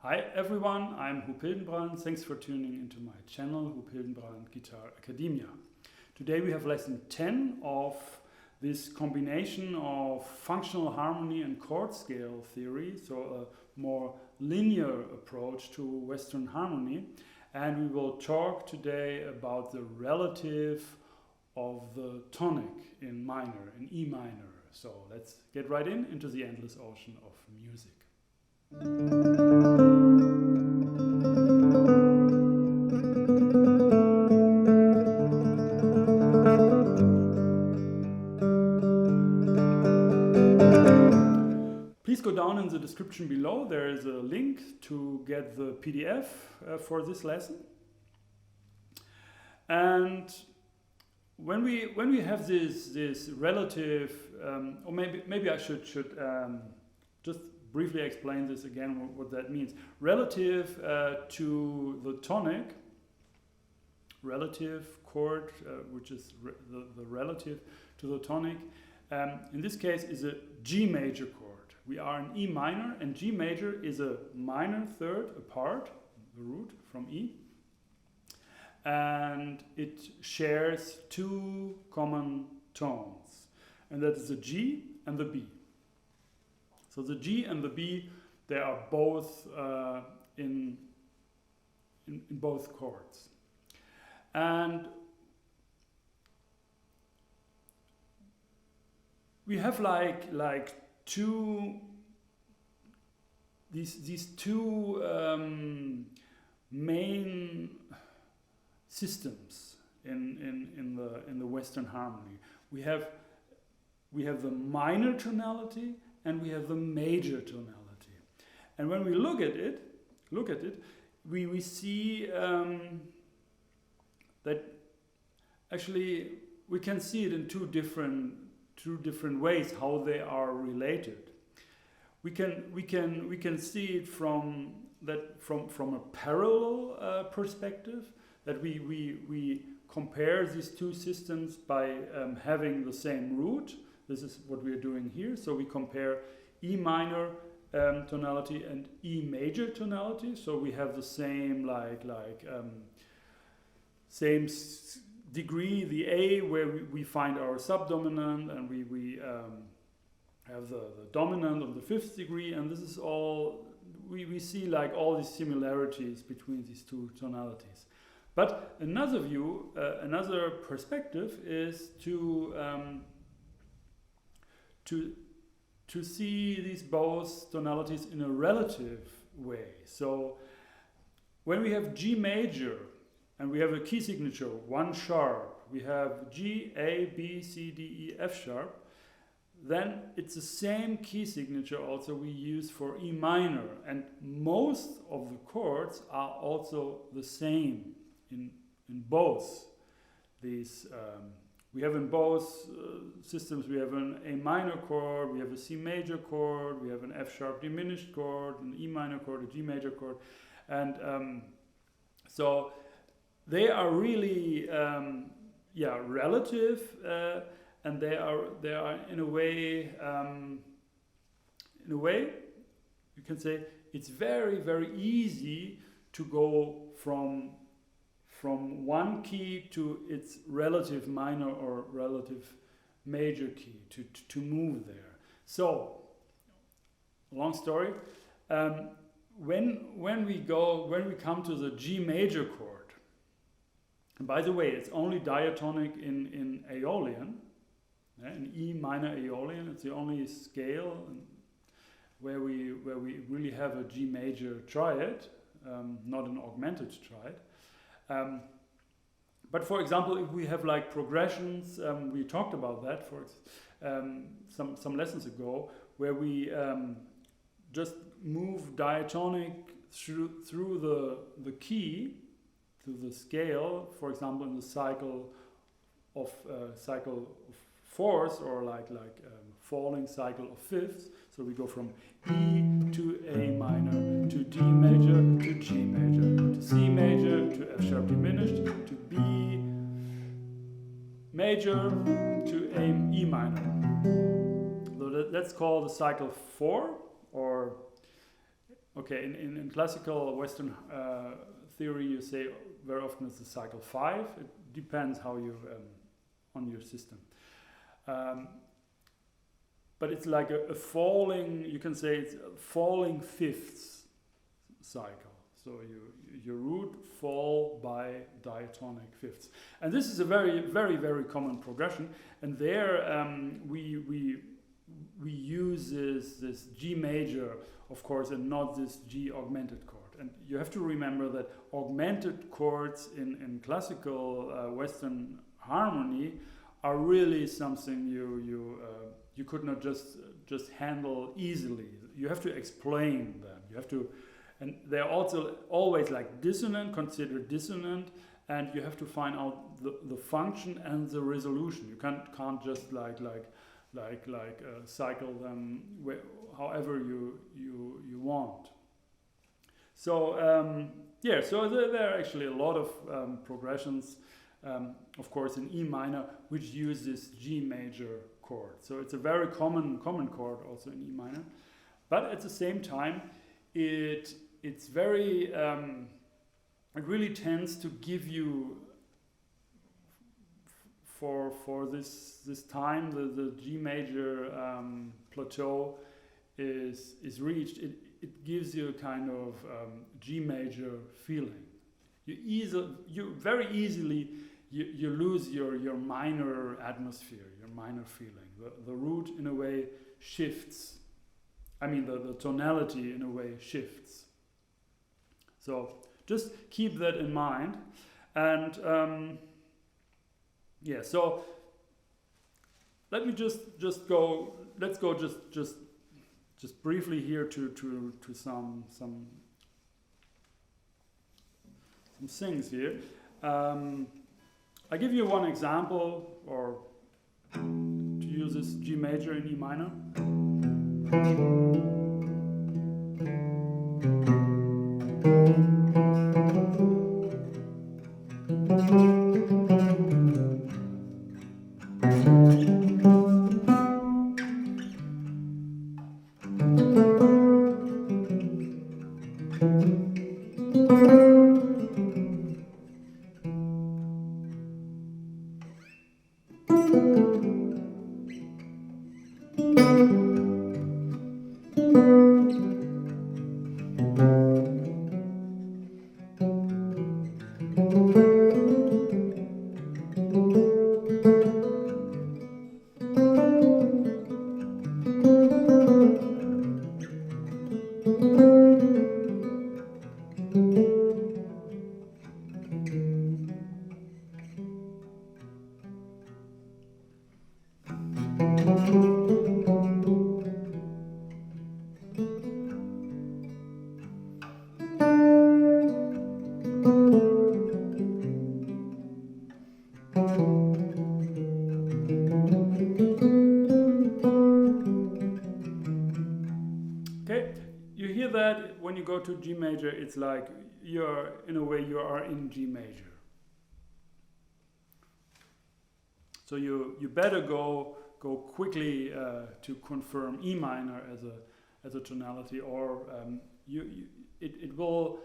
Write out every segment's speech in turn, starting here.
Hi everyone, I'm Huub Hildenbrand. Thanks for tuning into my channel, Huub Hildenbrand Guitar Academia. Today we have lesson 10 of this combination of functional harmony and chord scale theory, so a more linear approach to Western harmony. And we will talk today about the relative of the tonic in minor, in E minor. So let's get right into the endless ocean of music. Please go down in the description below. There is a link to get the PDF for this lesson. And when we have this relative, or maybe I should just briefly explain this again, what that means. Relative to the tonic, relative chord, which is the relative to the tonic, in this case is a G major chord. We are in E minor, and G major is a minor third apart, the root from E, and it shares two common tones, and that is the G and the B. So the G and the B, they are both in both chords. And we have like these two main systems in the Western harmony. We have the minor tonality and we have the major tonality. And when we look at it, we see that actually we can see it in two different ways how they are related. We can see it from a parallel perspective, that we compare these two systems by having the same root. This is what we are doing here. So we compare E minor tonality and E major tonality. So we have the same same degree, the A, where we find our subdominant, and we have the dominant on the 5th degree, and this is all we see, like all these similarities between these two tonalities. But another view, another perspective is to see these both tonalities in a relative way. So when we have G major and we have a key signature, 1 sharp, we have G, A, B, C, D, E, F sharp, then it's the same key signature also we use for E minor, and most of the chords are also the same in both these. We have in both systems, we have an A minor chord, we have a C major chord, we have an F sharp diminished chord, an E minor chord, a G major chord, and so they are really relative, and they are in a way you can say it's very easy to go from one key to its relative minor or relative major key, to move there. So, long story, when we come to the G major chord, and by the way, it's only diatonic in Aeolian, in E minor Aeolian, it's the only scale where we really have a G major triad, not an augmented triad. But for example, if we have like progressions, we talked about that for some lessons ago, where we just move diatonic through the key to the scale, for example, in the cycle of fourths, or like falling cycle of fifths. So we go from E to A minor, to D major, to G major, to C major, to F sharp diminished, to B major, to E minor. So let's call the cycle 4, or okay, in classical Western theory, you say very often it's a cycle 5. It depends how you on your system. But it's like a falling, you can say it's a falling fifths cycle. So your root fall by diatonic fifths. And this is a very, very, very common progression. And there we use this G major, of course, and not this G augmented chord. And you have to remember that augmented chords in classical Western harmony are really something you could not just handle easily. You have to explain them. You have to, and they're also always like dissonant, considered dissonant, and you have to find out the function and the resolution. You can't just cycle them however you want. So yeah, so there are actually a lot of progressions, of course, in E minor, which use this G major chord. So it's a very common chord also in E minor, but at the same time, it's very it really tends to give you for this time the G major plateau is reached. It gives you a kind of G major feeling. You very easily you lose your minor atmosphere, your minor feeling. The root in a way shifts. I mean the tonality in a way shifts. So just keep that in mind. And yeah, so let me just go. Let's go just briefly here to some things here. I give you one example, or to use this G major in E minor. When you go to G major, it's like in a way you are in G major. So you better go quickly to confirm E minor as a tonality, or it will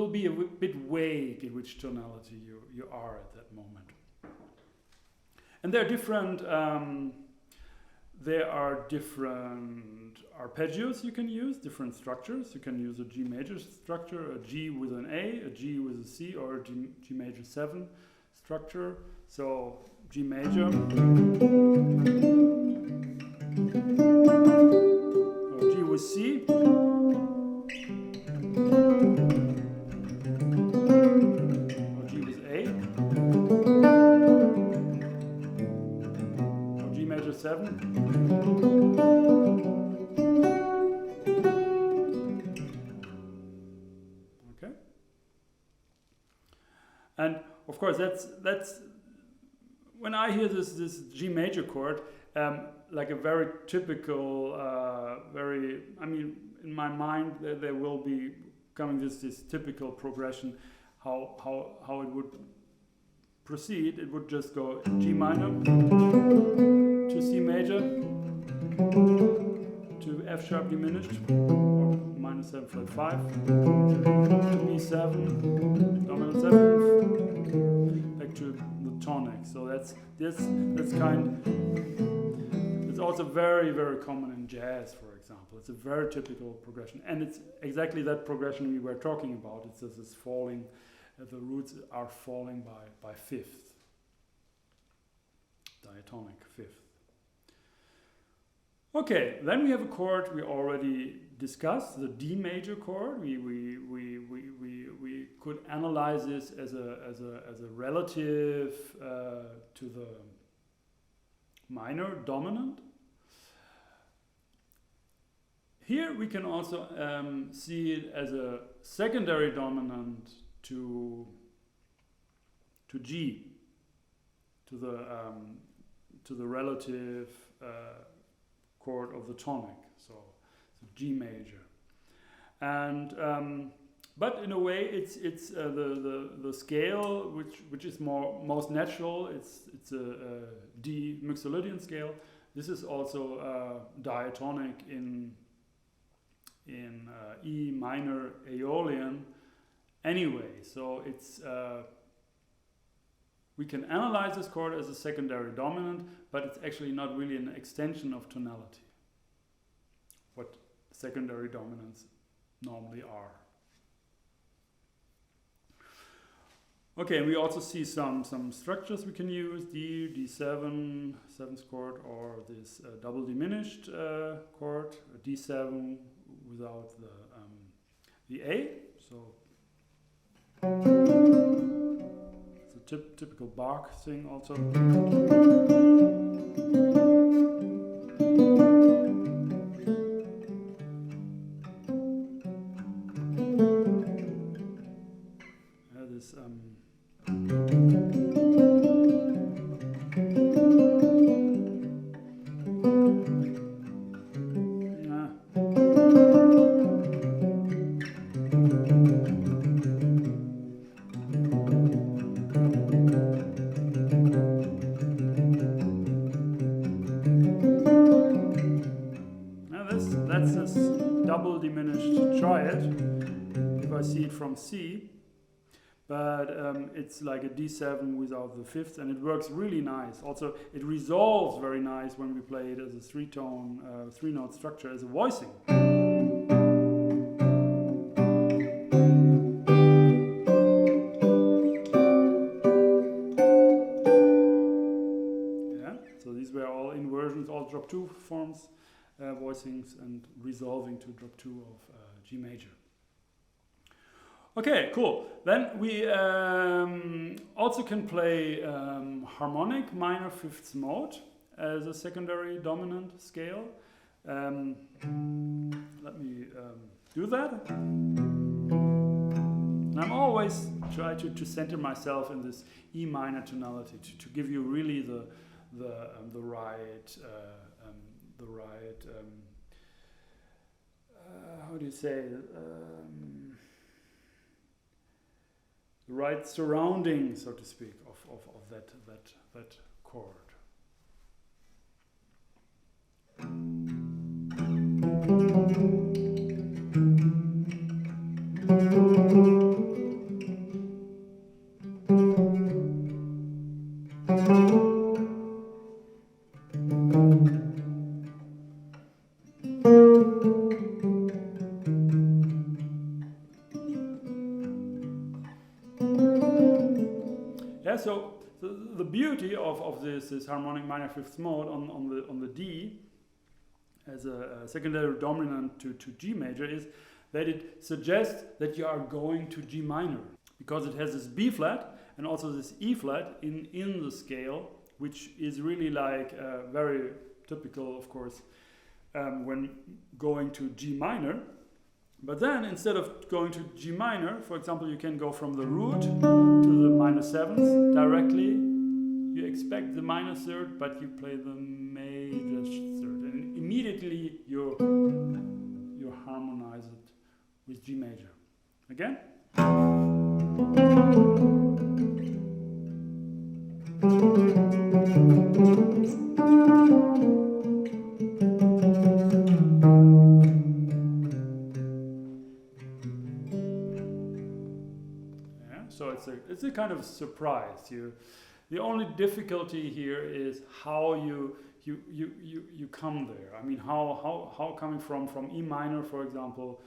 be a bit vague in which tonality you are at that moment. And there are different arpeggios you can use, different structures. You can use a G major structure, a G with an A G with a C, or a G major 7 structure. So G major, or G with C, or G with A, or G major 7. And of course, that's when I hear this G major chord, like a very typical, I mean, in my mind there will be coming this typical progression, how it would proceed. It would just go G minor to C major to F sharp diminished, or minus 7 flat 5, B7, dominant 7th, back to the tonic. So that's also very, very common in jazz, for example. It's a very typical progression, and it's exactly that progression we were talking about. It's this falling, the roots are falling by fifth, diatonic fifth. Okay, then we have a chord we already discussed, the D major chord. We could analyze this as a relative to the minor dominant. Here we can also see it as a secondary dominant to G, to the relative chord of the tonic, so G major. And but in a way, it's the scale which is most natural. It's a D Mixolydian scale. This is also diatonic in E minor Aeolian anyway. So it's we can analyze this chord as a secondary dominant, but it's actually not really an extension of tonality, what secondary dominants normally are. Okay, we also see some structures we can use: D, D7, 7th chord, or this double diminished chord, D7 without the A. So it's a typical Bach thing also. This that's this double diminished triad, if I see it from C, but it's like a D7 without the fifth, and it works really nice. Also, it resolves very nice when we play it as a three-tone, three-note structure as a voicing. Yeah, so these were all inversions, all drop 2 forms, voicings, and resolving to drop 2 of G major. Okay, cool. Then we also can play harmonic minor fifths mode as a secondary dominant scale. Let me do that. And I'm always try to center myself in this E minor tonality to give you really the right how do you say the right surrounding, so to speak, of that chord. So the beauty of this harmonic minor fifths mode on the D as a secondary dominant to G major is that it suggests that you are going to G minor, because it has this B flat and also this E flat in the scale, which is really like very typical, of course, when going to G minor. But then, instead of going to G minor, for example, you can go from the root to the minor 7th directly. You expect the minor third, but you play the major third, and immediately you harmonize it with G major. Again. so it's a kind of surprise. The only difficulty here is how you come there. I mean, how coming from E minor, for example,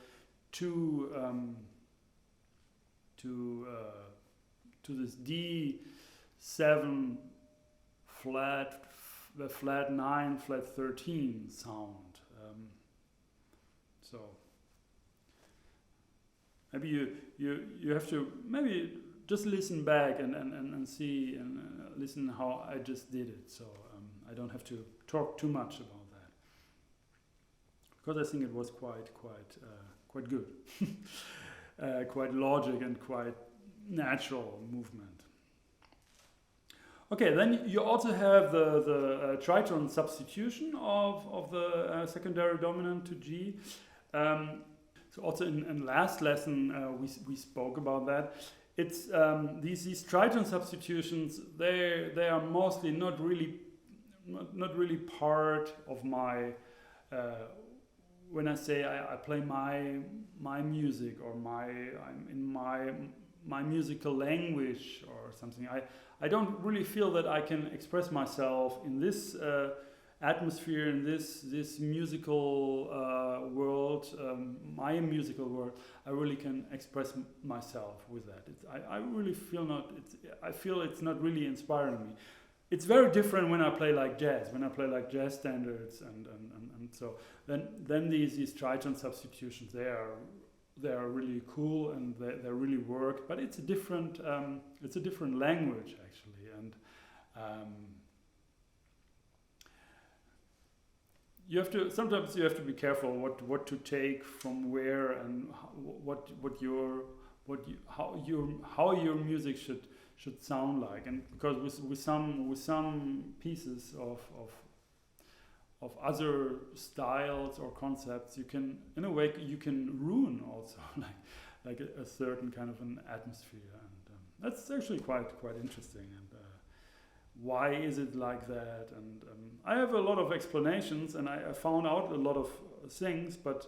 to this D7 flat 9, flat 13 sound. So maybe you have to maybe just listen back and see and listen how I just did it. So I don't have to talk too much about that, because I think it was quite good, quite logic and quite natural movement. Okay, then you also have the tritone substitution of the secondary dominant to G. So also in last lesson we spoke about that. It's these tritone substitutions. They are mostly not really part of my. When I say I play my music or I'm in my musical language or something, I don't really feel that I can express myself in this atmosphere, in this musical world, my musical world. I really can express myself with that. I really feel I feel it's not really inspiring me. It's very different when I play like jazz. When I play like jazz standards and so then these tritone substitutions, they are really cool and they really work. But it's a different language actually, and sometimes you have to be careful what to take from where and how your music should sound like, and because with some pieces of other styles or concepts, you can in a way you can ruin also like a certain kind of an atmosphere, and that's actually quite interesting. And why is it like that? And I have a lot of explanations, and I found out a lot of things, but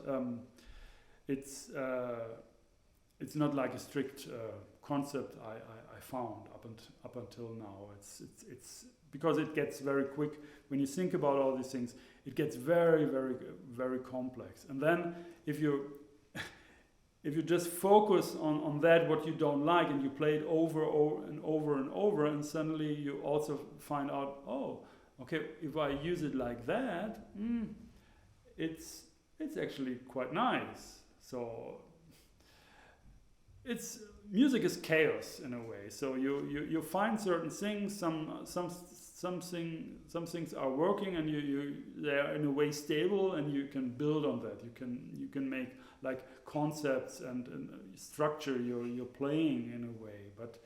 it's not like a strict concept I found up until now. It's because it gets very quick when you think about all these things. It gets very, very, very complex. And then if you just focus on that what you don't like, and you play it over and over, and suddenly you also find out, oh, okay, if I use it like that, it's actually quite nice. So music is chaos in a way. So you find certain things, some things are working, and they are in a way stable, and you can build on that. You can make like concepts and structure your playing in a way. But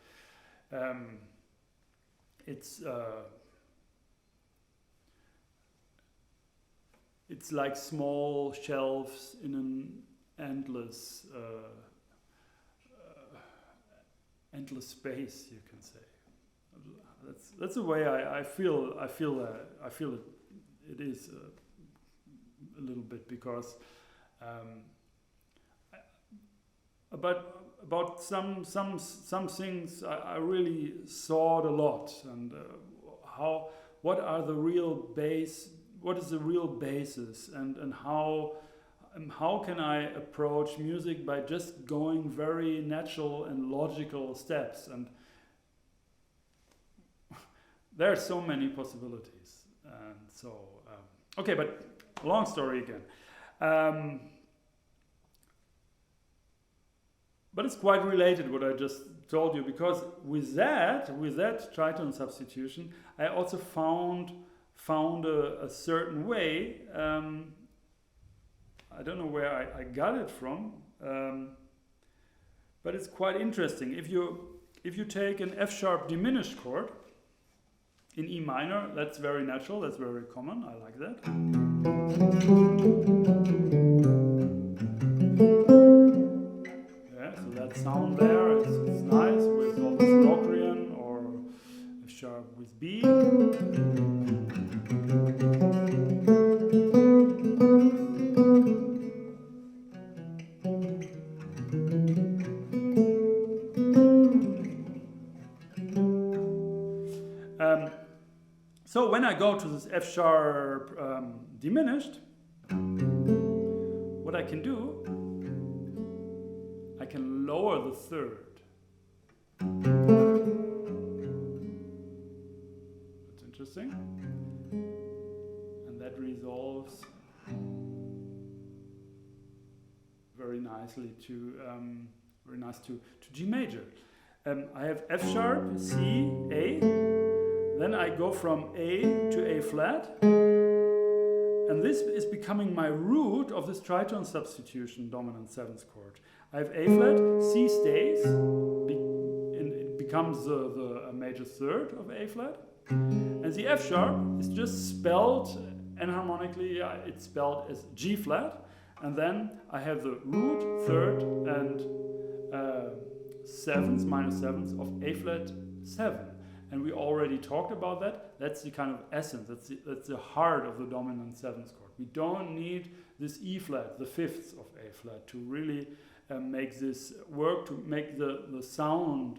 it's like small shelves in an endless space, you can say. That's the way I feel it is a little bit, because about some things I really thought a lot, and what is the real basis, and how can I approach music by just going very natural and logical steps. And there are so many possibilities. And so, okay, but long story again. But it's quite related what I just told you, because with that tritone substitution, I also found a certain way. I don't know where I got it from, but it's quite interesting. If you take an F sharp diminished chord in E minor, that's very natural, that's very common, I like that. Yeah, so that sound there, it's nice with all this Locrian or F sharp with B. when I go to this F sharp diminished, what I can do, I can lower the third. That's interesting. And that resolves very nicely to G major. I have F sharp, C, A. Then I go from A to A flat. And this is becoming my root of this tritone substitution dominant 7th chord. I have A flat, C stays, and it becomes the major third of A flat. And the F sharp is just spelled enharmonically, it's spelled as G flat. And then I have the root, third, and sevenths, minor sevenths of A flat 7. And we already talked about that. That's the kind of essence, that's the heart of the dominant 7th chord. We don't need this E flat, the 5th of A flat, to really make this work, to make the sound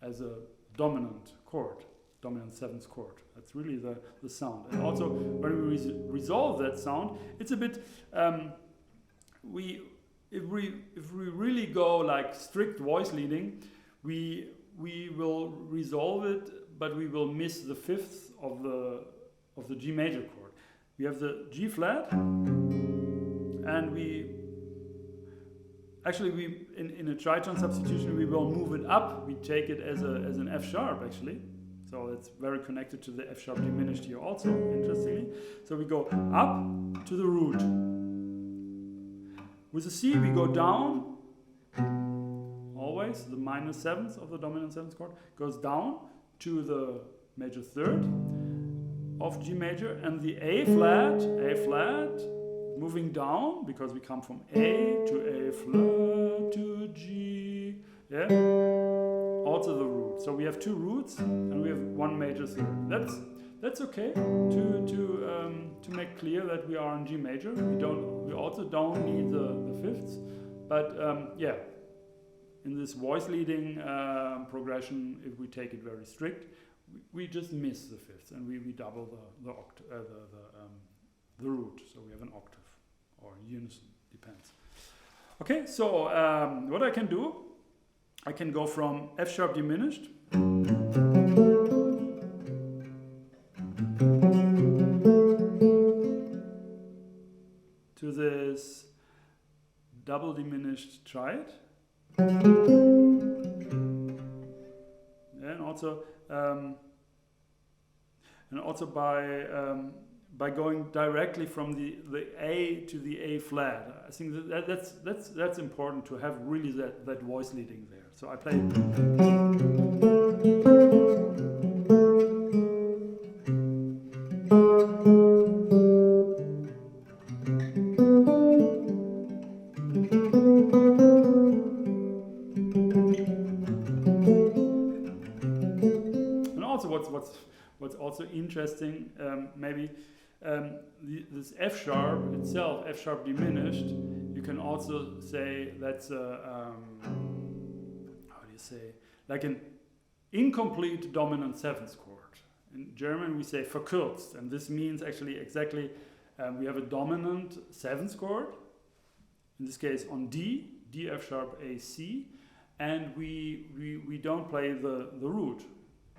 as a dominant chord, dominant 7th chord. That's really the sound. And also, when we resolve that sound, it's a bit, if we really go like strict voice leading, we will resolve it, but we will miss the 5th of the G major chord. We have the G flat, and in a tritone substitution we will move it up. We take it as an F sharp actually, so it's very connected to the F sharp diminished here also, interestingly. So we go up to the root. With the C we go down. Always the minor 7th of the dominant 7th chord goes down to the major third of G major, and the A flat, moving down because we come from A to A flat to G, yeah, also the root. So we have two roots and we have one major third. That's okay to make clear that we are in G major. We also don't need the 5ths, but yeah. In this voice leading progression, if we take it very strict, we just miss the 5ths and we double the root. So we have an octave or unison, depends. Okay, so what I can do, I can go from F sharp diminished to this double diminished triad. And also by going directly from the A to the A flat. I think that's important to have really that voice leading there. So I play. What's also interesting, maybe this F sharp itself, F sharp diminished, you can also say that's how do you say, like an incomplete dominant 7th chord. In German we say verkürzt, and this means actually exactly we have a dominant 7th chord, in this case on D, D F sharp A C, and we don't play the root.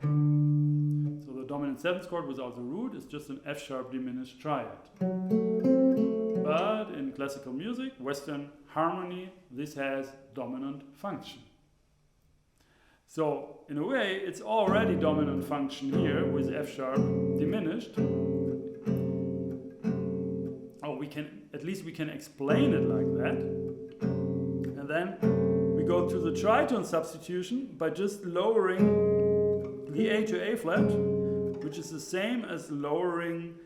So the dominant 7th chord without the root is just an F sharp diminished triad. But in classical music, Western harmony, this has dominant function. So in a way, it's already dominant function here with F sharp diminished. Oh, at least we can explain it like that. And then we go to the tritone substitution by just lowering the A to A flat, which is the same as lowering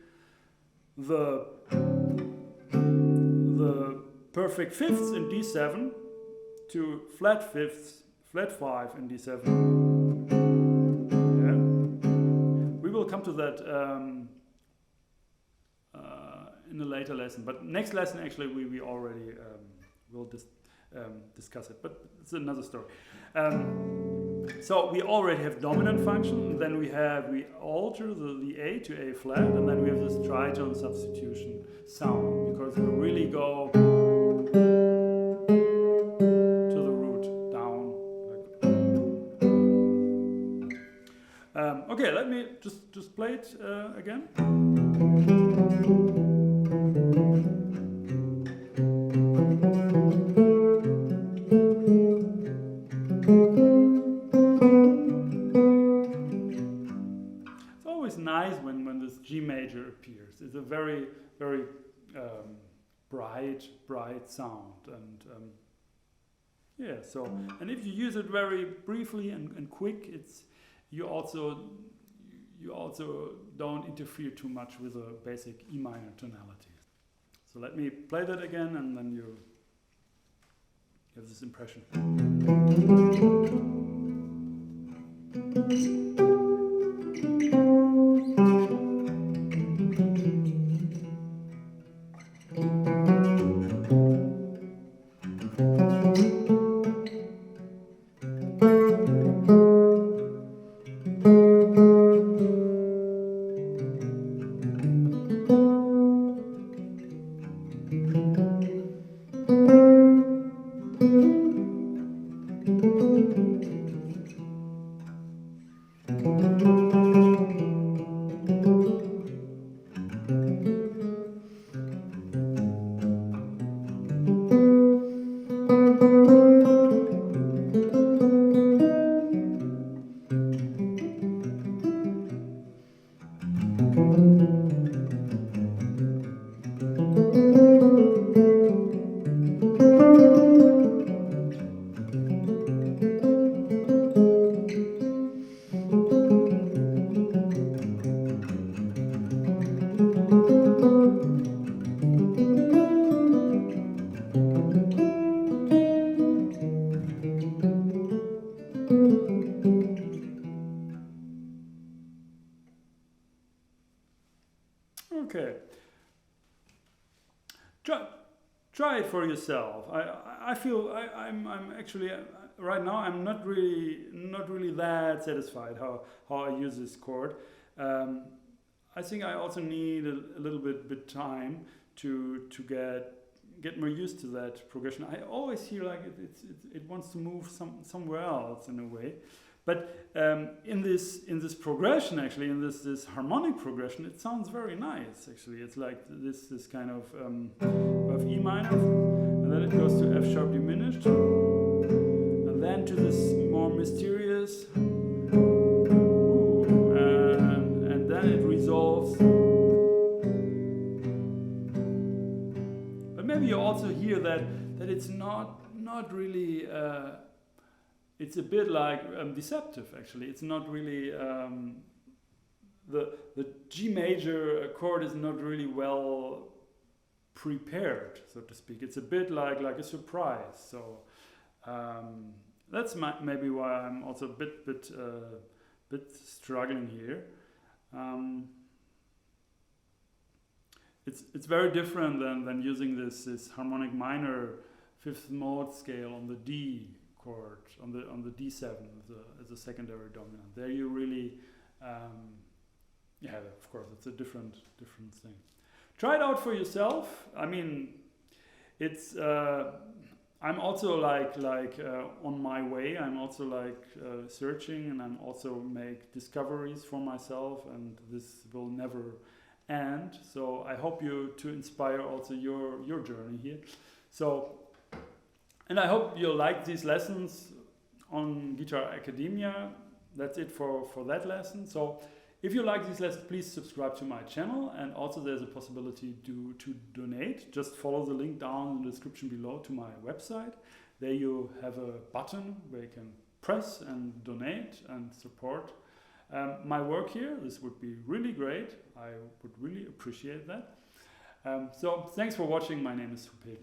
the perfect 5ths in D7 to flat 5ths, flat 5 in D7. Yeah. We will come to that in a later lesson, but next lesson actually we already will discuss it, but it's another story. So we already have dominant function, and then we alter the A to A flat, and then we have this tritone substitution sound, because we really go to the root down. Okay, let me just play it again. Nice when this G major appears. It's a very, very bright sound, and yeah. So, and if you use it very briefly and quick, you also don't interfere too much with the basic E minor tonalities. So let me play that again, and then you have this impression. Okay. Try it for yourself. I feel I'm actually right now I'm not really that satisfied how I use this chord. I think I also need a little bit time to get more used to that progression. I always hear like it wants to move somewhere else in a way. But in this progression, actually, in this harmonic progression, it sounds very nice. Actually, it's like this kind of E minor, and then it goes to F sharp diminished, and then to this more mysterious, and then it resolves. But maybe you also hear that it's not really. It's a bit like deceptive, actually. It's not really the G major chord is not really well prepared, so to speak. It's a bit like a surprise. So that's maybe why I'm also a bit struggling here. It's very different than using this harmonic minor fifth mode scale on the D chord, on the D7 as a secondary dominant. There you really, yeah, of course, it's a different thing. Try it out for yourself. I mean, it's. I'm also like on my way. I'm also searching, and I'm also make discoveries for myself, and this will never end. So I hope to inspire also your journey here. So. And I hope you'll like these lessons on Guitar Academia. That's it for that lesson. So if you like these lessons, please subscribe to my channel. And also there's a possibility to donate. Just follow the link down in the description below to my website. There you have a button where you can press and donate and support my work here. This would be really great. I would really appreciate that. So thanks for watching. My name is Peter.